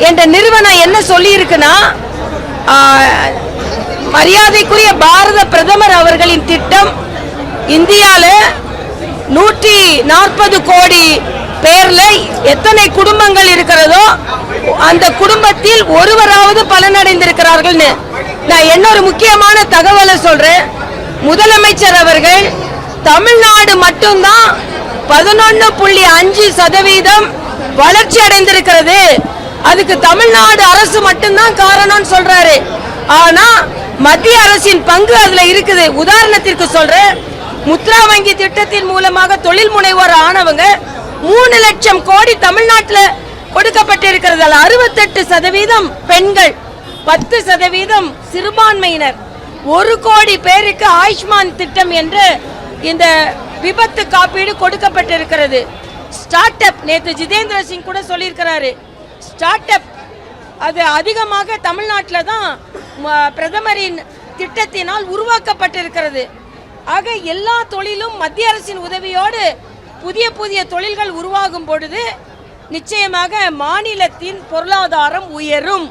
என்ற நிறுவனம் என்ன சொல்லி இருக்குன்னா, மரியாதைக்குரிய பாரத பிரதமர் அவர்களின் திட்டம் இந்தியாவில் 140 கோடி பேர்ல எத்தனை குடும்பங்கள் இருக்கிறதோ அந்த குடும்பத்தில் ஒருவராவது பலனடைந்திருக்கிறார்கள். நான் இன்னொரு முக்கியமான தகவலை சொல்றேன். முதலமைச்சர் அவர்கள் தமிழ்நாடு மட்டும்தான் 11.5% வளர்ச்சி அடைந்திருக்கிறது, அதுக்கு தமிழ்நாடு அரசு மட்டும்தான் காரணம் சொல்றாரு. ஆனா மத்திய அரசின் பங்கு அதுல இருக்குது. உதாரணத்திற்கு சொல்றேன், முத்ரா வங்கி திட்டத்தின் மூலமாக தொழில் முனைவோர் ஆனவங்க 3 லட்சம் கோடி தமிழ்நாட்டில் கொடுக்கப்பட்டிருக்கிறது. 68% பெண்கள், 10% சிறுபான்மையினர், 1 கோடி பேருக்கு ஆயுஷ்மான் திட்டம் என்று இந்த விபத்து காப்பீடு கொடுக்கப்பட்டிருக்கிறது. ஸ்டார்ட் அப், நேற்று ஜிதேந்திர சிங் கூட சொல்லியிருக்கிறாரு, ஸ்டார்ட் அப் அது அதிகமாக தமிழ்நாட்டில் தான் பிரதமரின் திட்டத்தினால் உருவாக்கப்பட்டிருக்கிறது. ஆக எல்லா தொழிலும் மத்திய அரசின் உதவியோடு புதிய புதிய தொழில்கள் உருவாகும் பொழுது நிச்சயமாக மாநிலத்தின் பொருளாதாரம் உயரும்.